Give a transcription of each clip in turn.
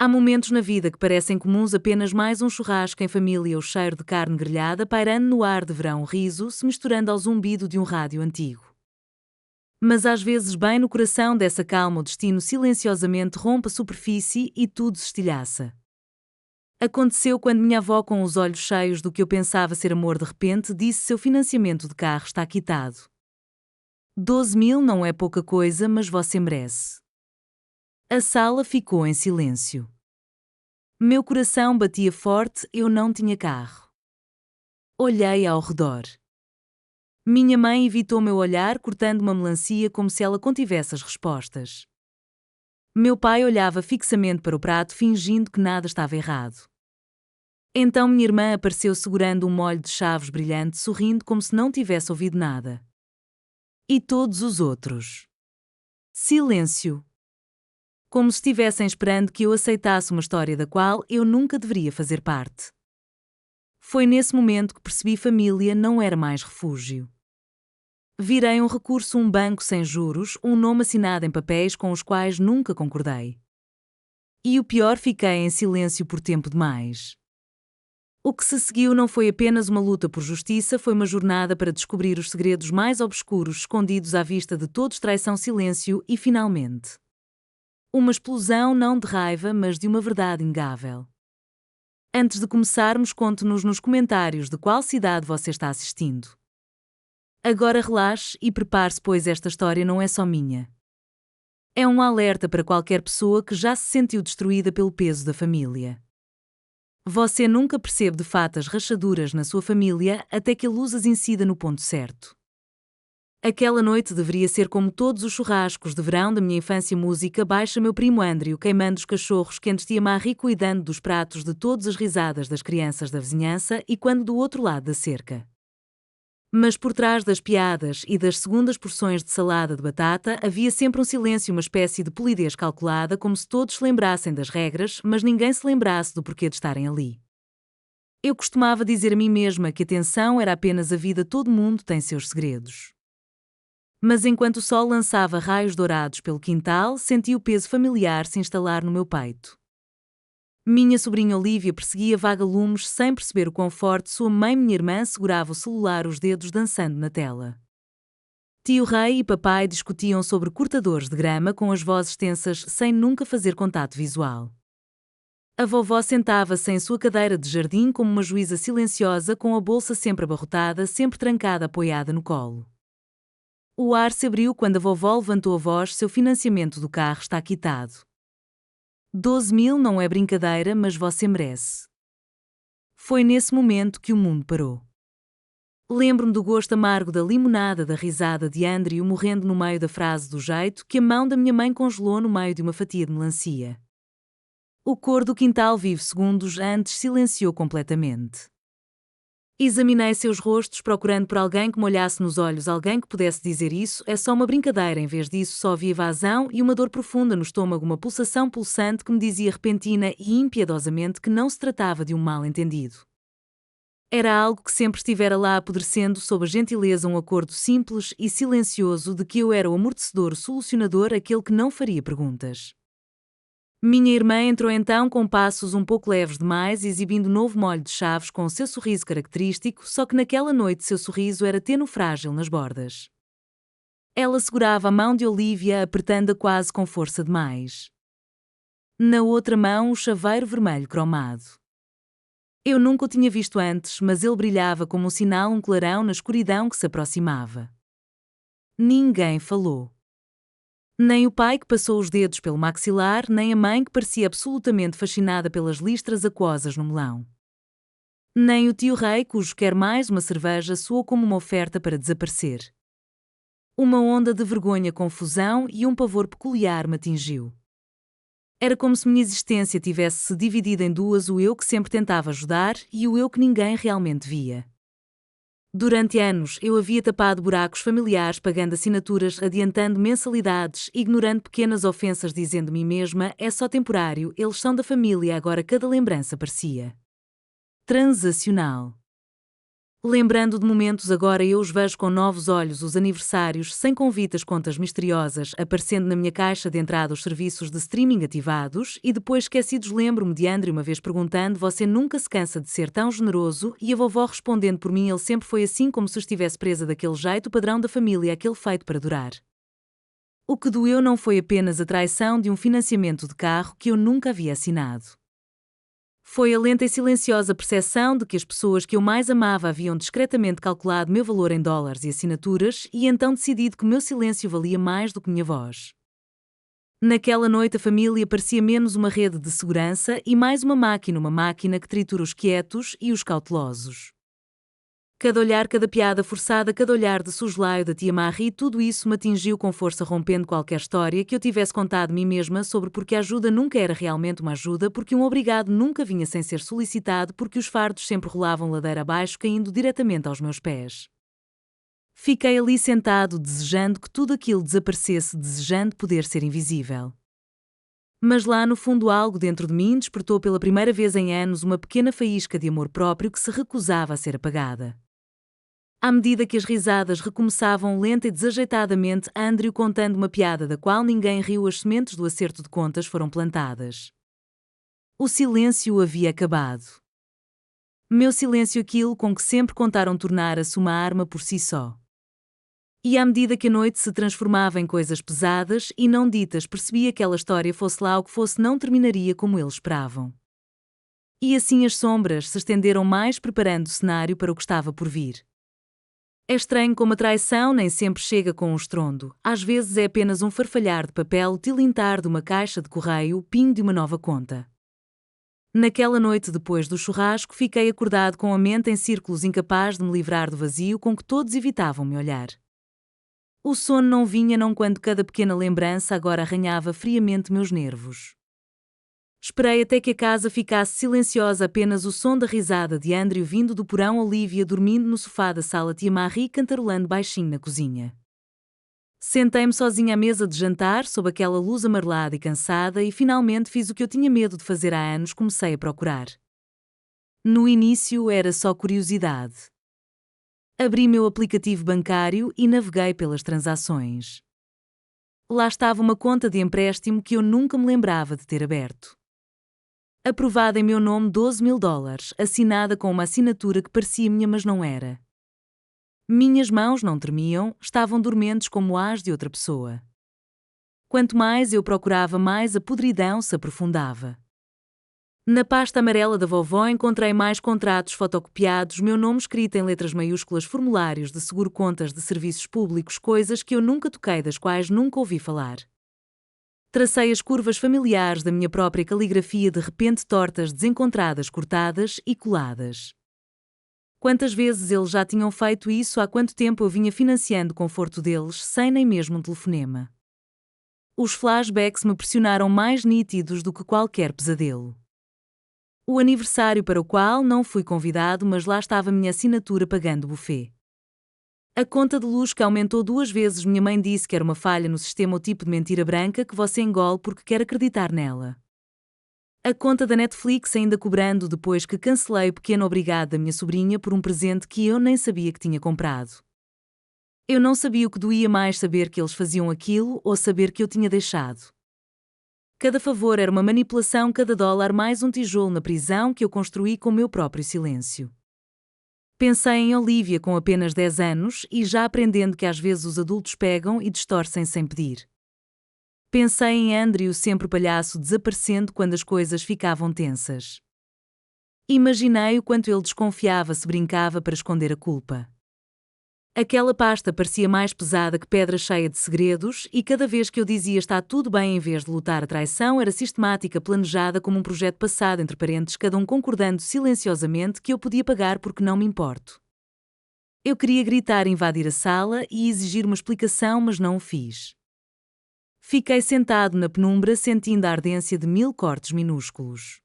Há momentos na vida que parecem comuns, apenas mais um churrasco em família, o cheiro de carne grelhada pairando no ar de verão, o riso se misturando ao zumbido de um rádio antigo. Mas às vezes, bem no coração dessa calma, o destino silenciosamente rompe a superfície e tudo se estilhaça. Aconteceu quando minha avó, com os olhos cheios do que eu pensava ser amor, de repente disse: seu financiamento de carro está quitado. 12.000 não é pouca coisa, mas você merece. A sala ficou em silêncio. Meu coração batia forte, eu não tinha carro. Olhei ao redor. Minha mãe evitou meu olhar, cortando uma melancia como se ela contivesse as respostas. Meu pai olhava fixamente para o prato, fingindo que nada estava errado. Então minha irmã apareceu segurando um molho de chaves brilhante, sorrindo como se não tivesse ouvido nada. E todos os outros? Silêncio. Como se estivessem esperando que eu aceitasse uma história da qual eu nunca deveria fazer parte. Foi nesse momento que percebi: família não era mais refúgio. Virei um recurso, um banco sem juros, um nome assinado em papéis com os quais nunca concordei. E o pior, fiquei em silêncio por tempo demais. O que se seguiu não foi apenas uma luta por justiça, foi uma jornada para descobrir os segredos mais obscuros, escondidos à vista de todos. Traição, silêncio e, finalmente, uma explosão, não de raiva, mas de uma verdade inegável. Antes de começarmos, conte-nos nos comentários de qual cidade você está assistindo. Agora relaxe e prepare-se, pois esta história não é só minha. É um alerta para qualquer pessoa que já se sentiu destruída pelo peso da família. Você nunca percebe de fato as rachaduras na sua família até que a luz as incida no ponto certo. Aquela noite deveria ser como todos os churrascos de verão da minha infância. Música baixa, meu primo Andrew queimando os cachorros quentes, tia Marie cuidando dos pratos, de todas as risadas das crianças da vizinhança, e quando do outro lado da cerca. Mas por trás das piadas e das segundas porções de salada de batata havia sempre um silêncio, uma espécie de polidez calculada, como se todos se lembrassem das regras, mas ninguém se lembrasse do porquê de estarem ali. Eu costumava dizer a mim mesma que a tensão era apenas a vida, todo mundo tem seus segredos. Mas enquanto o sol lançava raios dourados pelo quintal, senti o peso familiar se instalar no meu peito. Minha sobrinha Olivia perseguia vagalumes sem perceber o quão forte sua mãe. Minha irmã segurava o celular, os dedos dançando na tela. Tio Rei e papai discutiam sobre cortadores de grama com as vozes tensas, sem nunca fazer contato visual. A vovó sentava-se em sua cadeira de jardim como uma juíza silenciosa, com a bolsa sempre abarrotada, sempre trancada, apoiada no colo. O ar se abriu quando a vovó levantou a voz: seu financiamento do carro está quitado. 12.000 não é brincadeira, mas você merece. Foi nesse momento que o mundo parou. Lembro-me do gosto amargo da limonada, da risada de Andrew morrendo no meio da frase, do jeito que a mão da minha mãe congelou no meio de uma fatia de melancia. O cor do quintal vivo segundos antes silenciou completamente. Examinei seus rostos, procurando por alguém que me olhasse nos olhos, alguém que pudesse dizer: isso é só uma brincadeira. Em vez disso, só havia evasão e uma dor profunda no estômago, uma pulsação pulsante que me dizia repentina e impiedosamente que não se tratava de um mal-entendido. Era algo que sempre estivera lá, apodrecendo sob a gentileza, um acordo simples e silencioso de que eu era o amortecedor, o solucionador, aquele que não faria perguntas. Minha irmã entrou então com passos um pouco leves demais, exibindo novo molho de chaves com seu sorriso característico, só que naquela noite seu sorriso era tênue, frágil nas bordas. Ela segurava a mão de Olivia, apertando-a quase com força demais. Na outra mão, o chaveiro vermelho cromado. Eu nunca o tinha visto antes, mas ele brilhava como um sinal, um clarão na escuridão que se aproximava. Ninguém falou. Nem o pai, que passou os dedos pelo maxilar, nem a mãe, que parecia absolutamente fascinada pelas listras aquosas no melão. Nem o tio Rei, cujo quer mais uma cerveja soou como uma oferta para desaparecer. Uma onda de vergonha, confusão e um pavor peculiar me atingiu. Era como se minha existência tivesse-se dividido em duas: o eu que sempre tentava ajudar e o eu que ninguém realmente via. Durante anos, eu havia tapado buracos familiares, pagando assinaturas, adiantando mensalidades, ignorando pequenas ofensas, dizendo a mim mesma: é só temporário, eles são da família. Agora cada lembrança parecia transacional. Lembrando de momentos agora eu os vejo com novos olhos, os aniversários sem convite, as contas misteriosas aparecendo na minha caixa de entrada, os serviços de streaming ativados e depois esquecidos. Lembro-me de Andrew uma vez perguntando: você nunca se cansa de ser tão generoso? E a vovó respondendo por mim: ele sempre foi assim, como se estivesse presa daquele jeito, o padrão da família, aquele feito para durar. O que doeu não foi apenas a traição de um financiamento de carro que eu nunca havia assinado. Foi a lenta e silenciosa percepção de que as pessoas que eu mais amava haviam discretamente calculado meu valor em dólares e assinaturas e então decidido que meu silêncio valia mais do que minha voz. Naquela noite a família parecia menos uma rede de segurança e mais uma máquina que tritura os quietos e os cautelosos. Cada olhar, cada piada forçada, cada olhar de soslaio da tia Marie, tudo isso me atingiu com força, rompendo qualquer história que eu tivesse contado a mim mesma sobre porque a ajuda nunca era realmente uma ajuda, porque um obrigado nunca vinha sem ser solicitado, porque os fardos sempre rolavam ladeira abaixo, caindo diretamente aos meus pés. Fiquei ali sentado, desejando que tudo aquilo desaparecesse, desejando poder ser invisível. Mas lá no fundo algo dentro de mim despertou pela primeira vez em anos uma pequena faísca de amor próprio que se recusava a ser apagada. À medida que as risadas recomeçavam lenta e desajeitadamente, Andrew contando uma piada da qual ninguém riu, as sementes do acerto de contas foram plantadas. O silêncio havia acabado. Meu silêncio, aquilo com que sempre contaram, tornara-se uma arma por si só. E à medida que a noite se transformava em coisas pesadas e não ditas, percebia que aquela história, fosse lá o que fosse, não terminaria como eles esperavam. E assim as sombras se estenderam mais, preparando o cenário para o que estava por vir. É estranho como a traição nem sempre chega com um estrondo, às vezes é apenas um farfalhar de papel, o tilintar de uma caixa de correio, o ping de uma nova conta. Naquela noite depois do churrasco fiquei acordado com a mente em círculos, incapaz de me livrar do vazio com que todos evitavam me olhar. O sono não vinha não quando cada pequena lembrança agora arranhava friamente meus nervos. Esperei até que a casa ficasse silenciosa, apenas o som da risada de Andrew vindo do porão, Olivia dormindo no sofá da sala, tia Marie cantarolando baixinho na cozinha. Sentei-me sozinha à mesa de jantar, sob aquela luz amarelada e cansada, e finalmente fiz o que eu tinha medo de fazer há anos: comecei a procurar. No início era só curiosidade. Abri meu aplicativo bancário e naveguei pelas transações. Lá estava uma conta de empréstimo que eu nunca me lembrava de ter aberto. Aprovada em meu nome, $12.000, assinada com uma assinatura que parecia minha, mas não era. Minhas mãos não tremiam, estavam dormentes como as de outra pessoa. Quanto mais eu procurava, mais a podridão se aprofundava. Na pasta amarela da vovó encontrei mais contratos fotocopiados, meu nome escrito em letras maiúsculas, formulários de seguro, contas de serviços públicos, coisas que eu nunca toquei, das quais nunca ouvi falar. Tracei as curvas familiares da minha própria caligrafia, de repente tortas, desencontradas, cortadas e coladas. Quantas vezes eles já tinham feito isso? Há quanto tempo eu vinha financiando o conforto deles, sem nem mesmo um telefonema? Os flashbacks me pressionaram, mais nítidos do que qualquer pesadelo. O aniversário para o qual não fui convidado, mas lá estava a minha assinatura pagando o buffet. A conta de luz que aumentou 2 vezes, minha mãe disse que era uma falha no sistema, o tipo de mentira branca que você engole porque quer acreditar nela. A conta da Netflix ainda cobrando depois que cancelei o pequeno obrigado da minha sobrinha por um presente que eu nem sabia que tinha comprado. Eu não sabia o que doía mais, saber que eles faziam aquilo ou saber que eu tinha deixado. Cada favor era uma manipulação, cada dólar mais um tijolo na prisão que eu construí com meu próprio silêncio. Pensei em Olivia com apenas 10 anos e já aprendendo que às vezes os adultos pegam e distorcem sem pedir. Pensei em Andrew, sempre o palhaço, desaparecendo quando as coisas ficavam tensas. Imaginei o quanto ele desconfiava se brincava para esconder a culpa. Aquela pasta parecia mais pesada que pedra cheia de segredos, e cada vez que eu dizia está tudo bem, em vez de lutar a traição, era sistemática, planejada como um projeto passado entre parentes, cada um concordando silenciosamente que eu podia pagar porque não me importo. Eu queria gritar, invadir a sala e exigir uma explicação, mas não o fiz. Fiquei sentado na penumbra, sentindo a ardência de 1000 cortes minúsculos.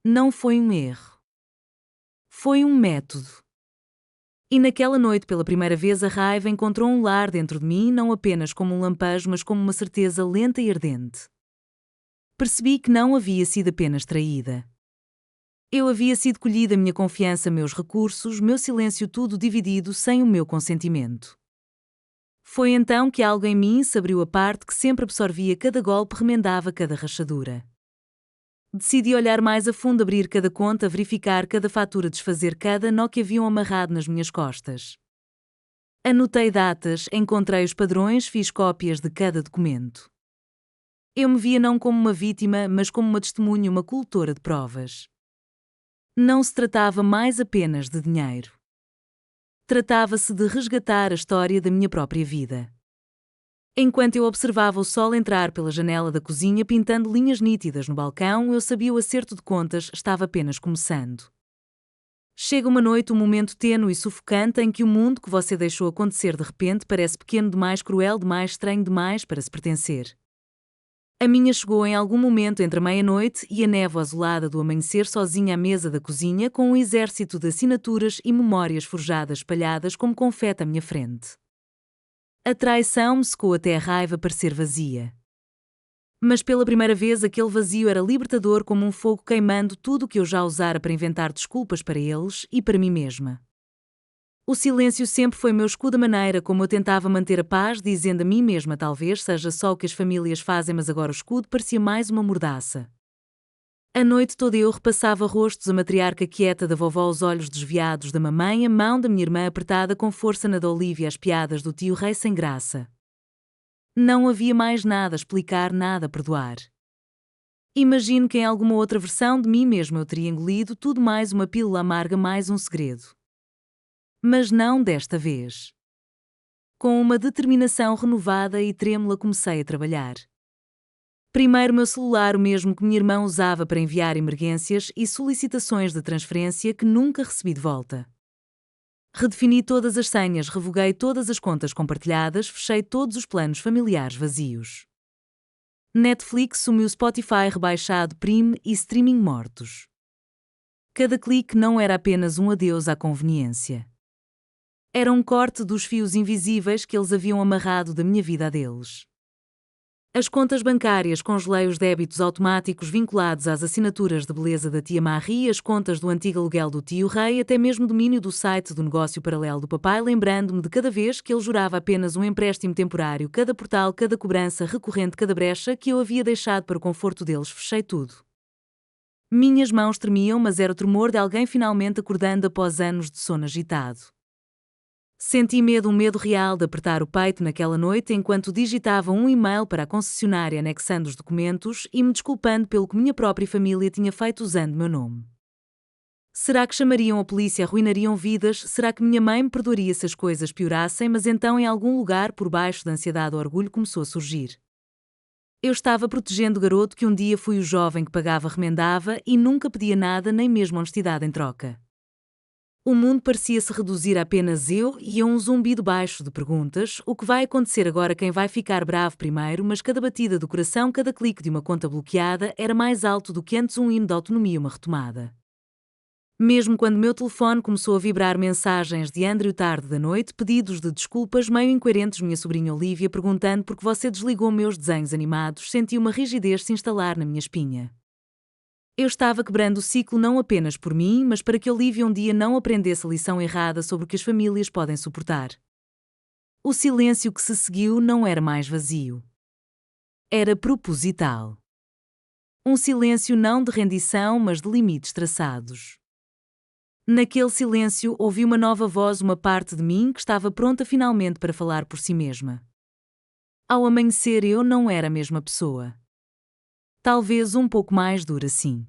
Não foi um erro. Foi um método. E naquela noite, pela primeira vez, a raiva encontrou um lar dentro de mim, não apenas como um lampejo, mas como uma certeza lenta e ardente. Percebi que não havia sido apenas traída. Eu havia sido colhida minha confiança, meus recursos, meu silêncio, tudo dividido sem o meu consentimento. Foi então que algo em mim se abriu a parte que sempre absorvia cada golpe, remendava cada rachadura. Decidi olhar mais a fundo, abrir cada conta, verificar cada fatura, desfazer cada nó que haviam amarrado nas minhas costas. Anotei datas, encontrei os padrões, fiz cópias de cada documento. Eu me via não como uma vítima, mas como uma testemunha, uma coletora de provas. Não se tratava mais apenas de dinheiro. Tratava-se de resgatar a história da minha própria vida. Enquanto eu observava o sol entrar pela janela da cozinha, pintando linhas nítidas no balcão, eu sabia o acerto de contas estava apenas começando. Chega uma noite, um momento tênue e sufocante em que o mundo que você deixou acontecer de repente parece pequeno demais, cruel demais, estranho demais para se pertencer. A minha chegou em algum momento entre a meia-noite e a névoa azulada do amanhecer, sozinha à mesa da cozinha, com um exército de assinaturas e memórias forjadas espalhadas como confete à minha frente. A traição me secou até a raiva parecer vazia. Mas pela primeira vez aquele vazio era libertador, como um fogo queimando tudo o que eu já usara para inventar desculpas para eles e para mim mesma. O silêncio sempre foi meu escudo, a maneira como eu tentava manter a paz, dizendo a mim mesma talvez seja só o que as famílias fazem, mas agora o escudo parecia mais uma mordaça. A noite toda eu repassava rostos, a matriarca quieta da vovó, os olhos desviados da mamãe, a mão da minha irmã apertada com força na da Olívia, as piadas do tio rei sem graça. Não havia mais nada a explicar, nada a perdoar. Imagino que em alguma outra versão de mim mesma eu teria engolido tudo, mais uma pílula amarga, mais um segredo. Mas não desta vez. Com uma determinação renovada e trêmula comecei a trabalhar. Primeiro meu celular, o mesmo que minha irmã usava para enviar emergências e solicitações de transferência que nunca recebi de volta. Redefini todas as senhas, revoguei todas as contas compartilhadas, fechei todos os planos familiares vazios. Netflix sumiu, Spotify rebaixado, Prime e streaming mortos. Cada clique não era apenas um adeus à conveniência. Era um corte dos fios invisíveis que eles haviam amarrado da minha vida a deles. As contas bancárias, congelei os débitos automáticos vinculados às assinaturas de beleza da tia Marie, as contas do antigo aluguel do tio Rei, até mesmo o domínio do site do negócio paralelo do papai, lembrando-me de cada vez que ele jurava apenas um empréstimo temporário, cada portal, cada cobrança recorrente, cada brecha que eu havia deixado para o conforto deles, fechei tudo. Minhas mãos tremiam, mas era o tremor de alguém finalmente acordando após anos de sono agitado. Senti medo, um medo real de apertar o peito naquela noite enquanto digitava um e-mail para a concessionária anexando os documentos e me desculpando pelo que minha própria família tinha feito usando meu nome. Será que chamariam a polícia, arruinariam vidas? Será que minha mãe me perdoaria se as coisas piorassem? Mas então, em algum lugar por baixo da ansiedade, o orgulho começou a surgir. Eu estava protegendo o garoto que um dia fui o jovem que pagava, remendava e nunca pedia nada, nem mesmo honestidade em troca. O mundo parecia se reduzir a apenas eu e a um zumbido baixo de perguntas: o que vai acontecer agora, quem vai ficar bravo primeiro? Mas cada batida do coração, cada clique de uma conta bloqueada era mais alto do que antes um hino de autonomia, uma retomada. Mesmo quando meu telefone começou a vibrar mensagens de Andrew tarde da noite, pedidos de desculpas meio incoerentes, minha sobrinha Olívia perguntando por que você desligou meus desenhos animados, senti uma rigidez se instalar na minha espinha. Eu estava quebrando o ciclo não apenas por mim, mas para que Olívia um dia não aprendesse a lição errada sobre o que as famílias podem suportar. O silêncio que se seguiu não era mais vazio. Era proposital. Um silêncio não de rendição, mas de limites traçados. Naquele silêncio ouvi uma nova voz, uma parte de mim que estava pronta finalmente para falar por si mesma. Ao amanhecer eu não era a mesma pessoa. Talvez um pouco mais dura, sim.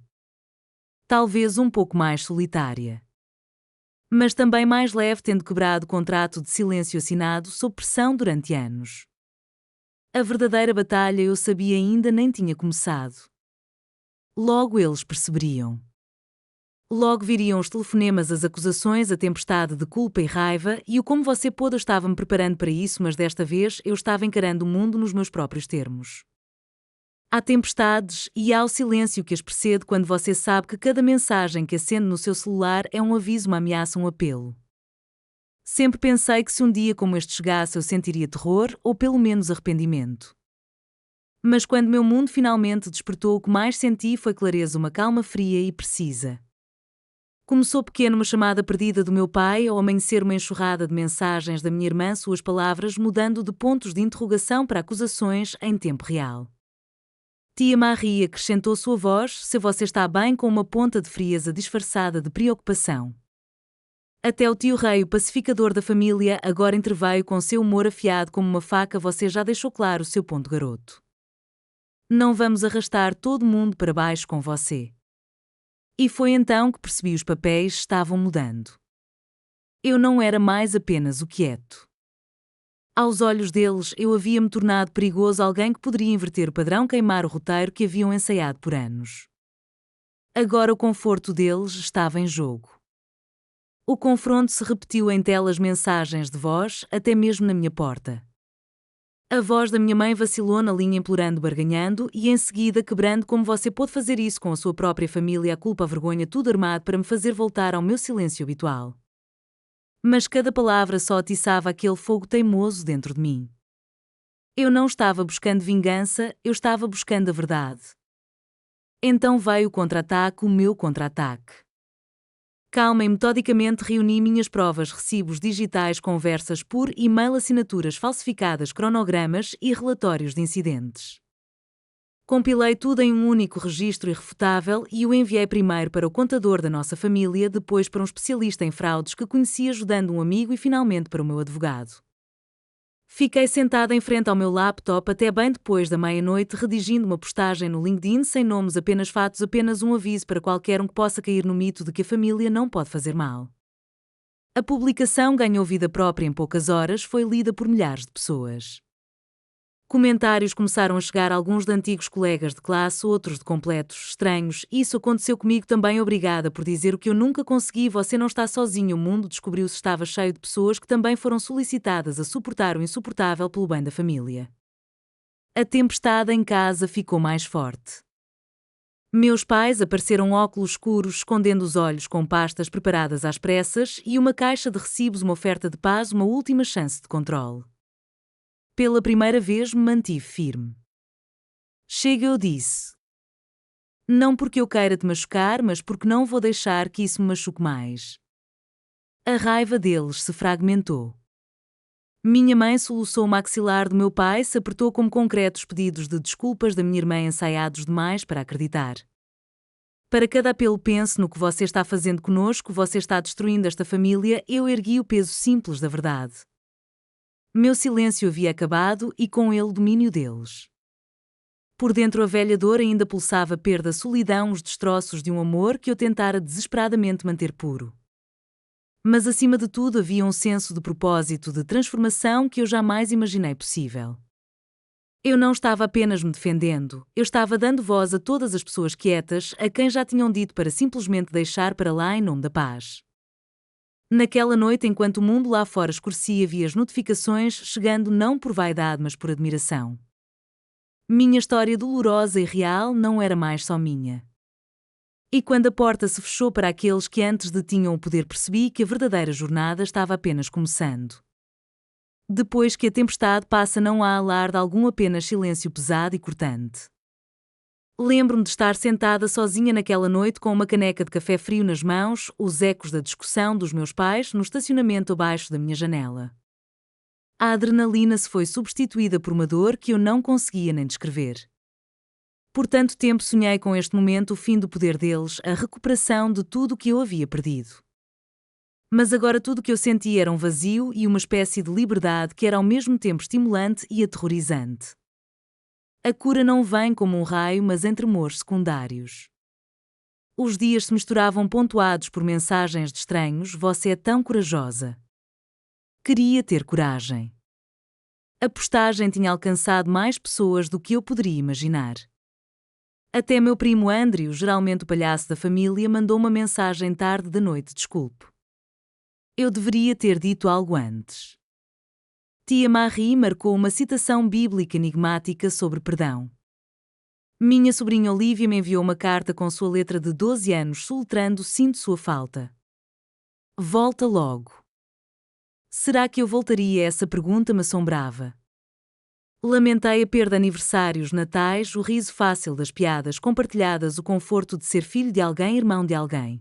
Talvez um pouco mais solitária. Mas também mais leve, tendo quebrado o contrato de silêncio assinado sob pressão durante anos. A verdadeira batalha, eu sabia, ainda nem tinha começado. Logo eles perceberiam. Logo viriam os telefonemas, as acusações, a tempestade de culpa e raiva, e o como você pôde. Eu estava-me preparando para isso, mas desta vez eu estava encarando o mundo nos meus próprios termos. Há tempestades e há o silêncio que as precede, quando você sabe que cada mensagem que acende no seu celular é um aviso, uma ameaça, um apelo. Sempre pensei que se um dia como este chegasse eu sentiria terror ou pelo menos arrependimento. Mas quando meu mundo finalmente despertou, o que mais senti foi clareza, uma calma fria e precisa. Começou pequeno uma chamada perdida do meu pai, ao amanhecer uma enxurrada de mensagens da minha irmã, suas palavras mudando de pontos de interrogação para acusações em tempo real. Tia Marie acrescentou sua voz, se você está bem, com uma ponta de frieza disfarçada de preocupação. Até o tio Rei, o pacificador da família, agora interveio com seu humor afiado como uma faca. Você já deixou claro o seu ponto, garoto. Não vamos arrastar todo mundo para baixo com você. E foi então que percebi os papéis estavam mudando. Eu não era mais apenas o quieto. Aos olhos deles, eu havia-me tornado perigoso, alguém que poderia inverter o padrão, queimar o roteiro que haviam ensaiado por anos. Agora o conforto deles estava em jogo. O confronto se repetiu em telas, mensagens de voz, até mesmo na minha porta. A voz da minha mãe vacilou na linha, implorando, barganhando, e em seguida quebrando. Como você pôde fazer isso com a sua própria família? A culpa, a vergonha, tudo armado para me fazer voltar ao meu silêncio habitual. Mas cada palavra só atiçava aquele fogo teimoso dentro de mim. Eu não estava buscando vingança, eu estava buscando a verdade. Então veio o contra-ataque, o meu contra-ataque. Calma e metodicamente reuni minhas provas, recibos digitais, conversas por e-mail, assinaturas falsificadas, cronogramas e relatórios de incidentes. Compilei tudo em um único registro irrefutável e o enviei primeiro para o contador da nossa família, depois para um especialista em fraudes que conheci ajudando um amigo e finalmente para o meu advogado. Fiquei sentada em frente ao meu laptop até bem depois da meia-noite, redigindo uma postagem no LinkedIn sem nomes, apenas fatos, apenas um aviso para qualquer um que possa cair no mito de que a família não pode fazer mal. A publicação ganhou vida própria em poucas horas, foi lida por milhares de pessoas. Comentários começaram a chegar, alguns de antigos colegas de classe, outros de completos estranhos. Isso aconteceu comigo também. Obrigada por dizer o que eu nunca consegui. Você não está sozinho. O mundo descobriu-se estava cheio de pessoas que também foram solicitadas a suportar o insuportável pelo bem da família. A tempestade em casa ficou mais forte. Meus pais apareceram, óculos escuros, escondendo os olhos, com pastas preparadas às pressas e uma caixa de recibos, uma oferta de paz, uma última chance de controle. Pela primeira vez me mantive firme. Chega, eu disse. Não porque eu queira te machucar, mas porque não vou deixar que isso me machuque mais. A raiva deles se fragmentou. Minha mãe soluçou o maxilar do meu pai, se apertou como concretos pedidos de desculpas da minha irmã, ensaiados demais para acreditar. Para cada apelo, pense no que você está fazendo conosco, você está destruindo esta família. Eu ergui o peso simples da verdade. Meu silêncio havia acabado e com ele o domínio deles. Por dentro a velha dor ainda pulsava, perda, solidão, os destroços de um amor que eu tentara desesperadamente manter puro. Mas acima de tudo havia um senso de propósito, de transformação que eu jamais imaginei possível. Eu não estava apenas me defendendo, eu estava dando voz a todas as pessoas quietas, a quem já tinham dito para simplesmente deixar para lá em nome da paz. Naquela noite, enquanto o mundo lá fora escurecia, vi as notificações chegando não por vaidade, mas por admiração. Minha história dolorosa e real não era mais só minha. E quando a porta se fechou para aqueles que antes detinham o poder, percebi que a verdadeira jornada estava apenas começando. Depois que a tempestade passa, não há alarde algum, apenas silêncio pesado e cortante. Lembro-me de estar sentada sozinha naquela noite com uma caneca de café frio nas mãos, os ecos da discussão dos meus pais no estacionamento abaixo da minha janela. A adrenalina se foi substituída por uma dor que eu não conseguia nem descrever. Por tanto tempo sonhei com este momento, o fim do poder deles, a recuperação de tudo o que eu havia perdido. Mas agora tudo o que eu sentia era um vazio e uma espécie de liberdade que era ao mesmo tempo estimulante e aterrorizante. A cura não vem como um raio, mas em tremores secundários. Os dias se misturavam, pontuados por mensagens de estranhos: você é tão corajosa. Queria ter coragem. A postagem tinha alcançado mais pessoas do que eu poderia imaginar. Até meu primo Andrew, geralmente o palhaço da família, mandou uma mensagem tarde da noite: desculpe. Eu deveria ter dito algo antes. Tia Marie marcou uma citação bíblica enigmática sobre perdão. Minha sobrinha Olivia me enviou uma carta com sua letra de 12 anos, soletrando: sinto sua falta. Volta logo. Será que eu voltaria? Essa pergunta me assombrava. Lamentei a perda, aniversários, natais, o riso fácil das piadas compartilhadas, o conforto de ser filho de alguém, irmão de alguém.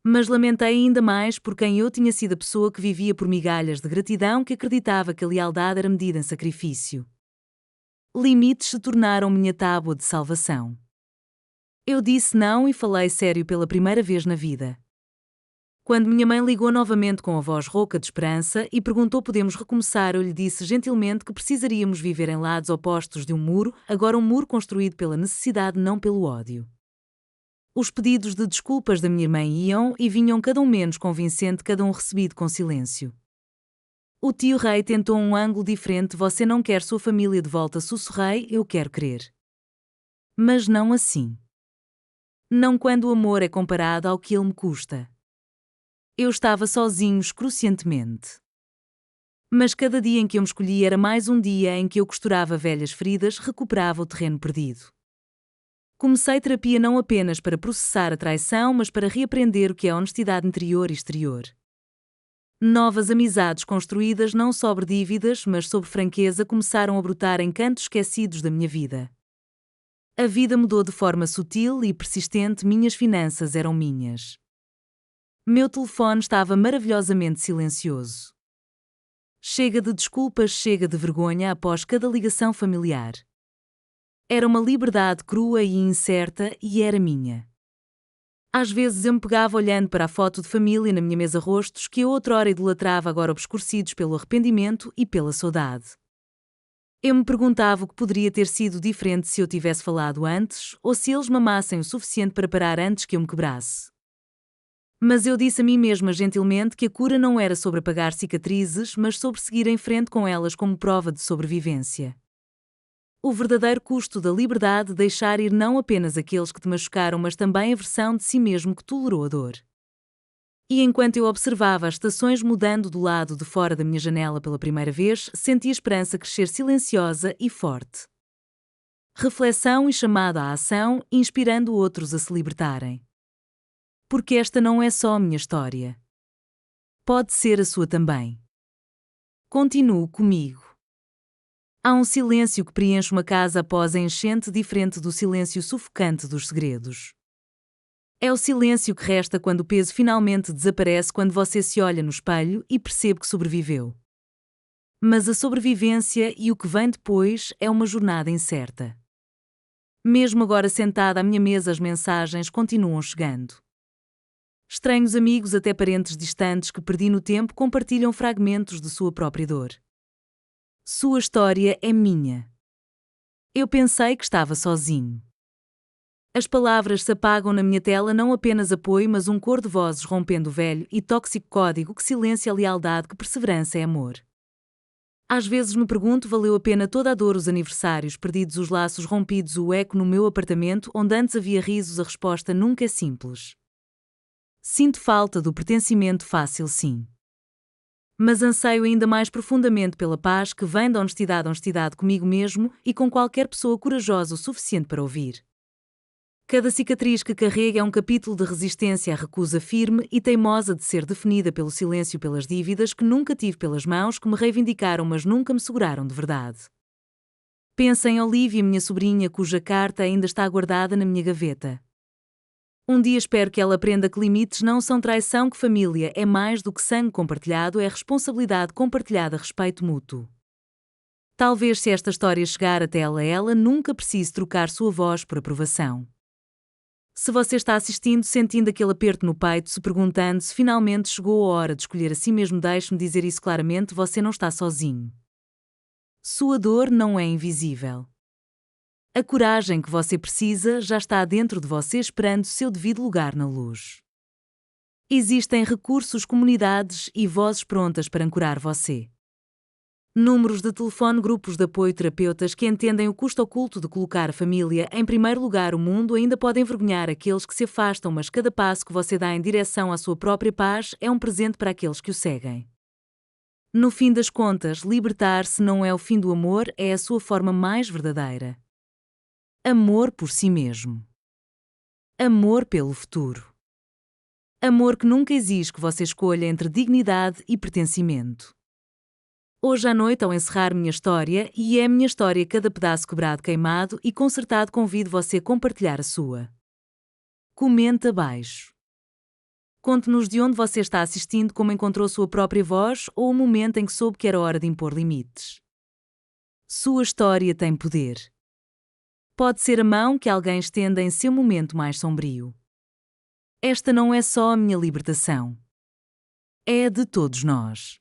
Mas lamentei ainda mais por quem eu tinha sido a pessoa que vivia por migalhas de gratidão, que acreditava que a lealdade era medida em sacrifício. Limites se tornaram minha tábua de salvação. Eu disse não e falei sério pela primeira vez na vida. Quando minha mãe ligou novamente com a voz rouca de esperança e perguntou: podemos recomeçar, eu lhe disse gentilmente que precisaríamos viver em lados opostos de um muro, agora um muro construído pela necessidade, não pelo ódio. Os pedidos de desculpas da minha irmã iam e vinham, cada um menos convincente, cada um recebido com silêncio. O tio Rei tentou um ângulo diferente: você não quer sua família de volta, sussurrei, eu quero crer. Mas não assim. Não quando o amor é comparado ao que ele me custa. Eu estava sozinho excruciantemente. Mas cada dia em que eu me escolhi era mais um dia em que eu costurava velhas feridas, recuperava o terreno perdido. Comecei terapia não apenas para processar a traição, mas para reaprender o que é honestidade interior e exterior. Novas amizades construídas não sobre dívidas, mas sobre franqueza começaram a brotar em cantos esquecidos da minha vida. A vida mudou de forma sutil e persistente, minhas finanças eram minhas. Meu telefone estava maravilhosamente silencioso. Chega de desculpas, chega de vergonha após cada ligação familiar. Era uma liberdade crua e incerta e era minha. Às vezes eu me pegava olhando para a foto de família na minha mesa, rostos que eu outrora idolatrava, agora obscurecidos pelo arrependimento e pela saudade. Eu me perguntava o que poderia ter sido diferente se eu tivesse falado antes, ou se eles me amassem o suficiente para parar antes que eu me quebrasse. Mas eu disse a mim mesma gentilmente que a cura não era sobre apagar cicatrizes, mas sobre seguir em frente com elas como prova de sobrevivência. O verdadeiro custo da liberdade: deixar ir não apenas aqueles que te machucaram, mas também a versão de si mesmo que tolerou a dor. E enquanto eu observava as estações mudando do lado de fora da minha janela pela primeira vez, senti a esperança crescer silenciosa e forte. Reflexão e chamada à ação, inspirando outros a se libertarem. Porque esta não é só a minha história. Pode ser a sua também. Continue comigo. Há um silêncio que preenche uma casa após a enchente, diferente do silêncio sufocante dos segredos. É o silêncio que resta quando o peso finalmente desaparece, quando você se olha no espelho e percebe que sobreviveu. Mas a sobrevivência e o que vem depois é uma jornada incerta. Mesmo agora sentada à minha mesa, as mensagens continuam chegando. Estranhos amigos, até parentes distantes que perdi no tempo, compartilham fragmentos de sua própria dor. Sua história é minha. Eu pensei que estava sozinho. As palavras se apagam na minha tela, não apenas apoio, mas um cor de vozes rompendo o velho e tóxico código que silencia a lealdade, que perseverança é amor. Às vezes me pergunto: valeu a pena toda a dor, os aniversários perdidos, os laços rompidos, o eco no meu apartamento onde antes havia risos? A resposta nunca é simples. Sinto falta do pertencimento fácil, sim. Mas anseio ainda mais profundamente pela paz que vem da honestidade comigo mesmo e com qualquer pessoa corajosa o suficiente para ouvir. Cada cicatriz que carrega é um capítulo de resistência à recusa firme e teimosa de ser definida pelo silêncio, pelas dívidas que nunca tive, pelas mãos que me reivindicaram mas nunca me seguraram de verdade. Pensa em Olivia, minha sobrinha, cuja carta ainda está guardada na minha gaveta. Um dia espero que ela aprenda que limites não são traição, que família é mais do que sangue compartilhado, é responsabilidade compartilhada, respeito mútuo. Talvez, se esta história chegar até ela nunca precise trocar sua voz por aprovação. Se você está assistindo sentindo aquele aperto no peito, se perguntando se finalmente chegou a hora de escolher a si mesmo, deixe-me dizer isso claramente: você não está sozinho. Sua dor não é invisível. A coragem que você precisa já está dentro de você, esperando seu devido lugar na luz. Existem recursos, comunidades e vozes prontas para ancorar você. Números de telefone, grupos de apoio, terapeutas que entendem o custo oculto de colocar a família em primeiro lugar. O mundo ainda pode envergonhar aqueles que se afastam, mas cada passo que você dá em direção à sua própria paz é um presente para aqueles que o seguem. No fim das contas, libertar-se não é o fim do amor, é a sua forma mais verdadeira. Amor por si mesmo. Amor pelo futuro. Amor que nunca exige que você escolha entre dignidade e pertencimento. Hoje à noite, ao encerrar minha história, e é a minha história, cada pedaço quebrado, queimado e consertado, convido você a compartilhar a sua. Comente abaixo. Conte-nos de onde você está assistindo, como encontrou sua própria voz ou o momento em que soube que era hora de impor limites. Sua história tem poder. Pode ser a mão que alguém estenda em seu momento mais sombrio. Esta não é só a minha libertação. É a de todos nós.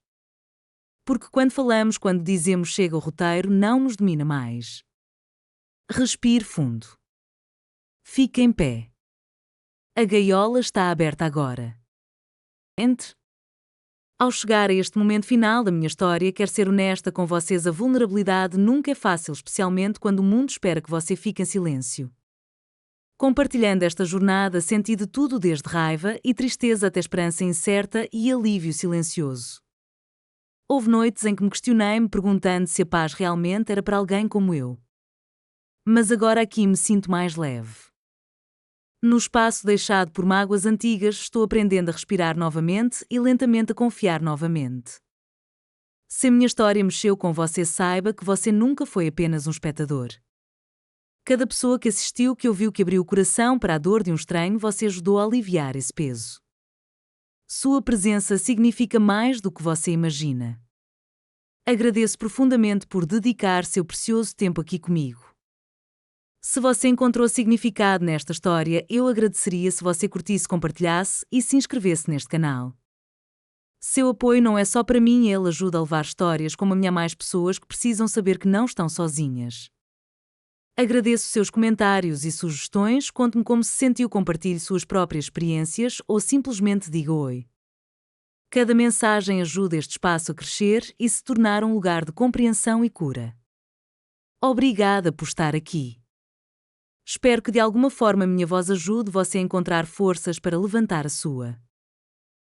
Porque quando dizemos chega o roteiro, não nos domina mais. Respire fundo. Fique em pé. A gaiola está aberta agora. Entre. Ao chegar a este momento final da minha história, quero ser honesta com vocês. A vulnerabilidade nunca é fácil, especialmente quando o mundo espera que você fique em silêncio. Compartilhando esta jornada, senti de tudo, desde raiva e tristeza até esperança incerta e alívio silencioso. Houve noites em que me questionei, me perguntando se a paz realmente era para alguém como eu. Mas agora aqui me sinto mais leve. No espaço deixado por mágoas antigas, estou aprendendo a respirar novamente e lentamente a confiar novamente. Se a minha história mexeu com você, saiba que você nunca foi apenas um espectador. Cada pessoa que assistiu, que ouviu, que abriu o coração para a dor de um estranho, você ajudou a aliviar esse peso. Sua presença significa mais do que você imagina. Agradeço profundamente por dedicar seu precioso tempo aqui comigo. Se você encontrou significado nesta história, eu agradeceria se você curtisse, compartilhasse e se inscrevesse neste canal. Seu apoio não é só para mim, ele ajuda a levar histórias como a minha a mais pessoas que precisam saber que não estão sozinhas. Agradeço seus comentários e sugestões, conte-me como se sentiu, compartilhe suas próprias experiências ou simplesmente diga oi. Cada mensagem ajuda este espaço a crescer e se tornar um lugar de compreensão e cura. Obrigada por estar aqui. Espero que de alguma forma minha voz ajude você a encontrar forças para levantar a sua.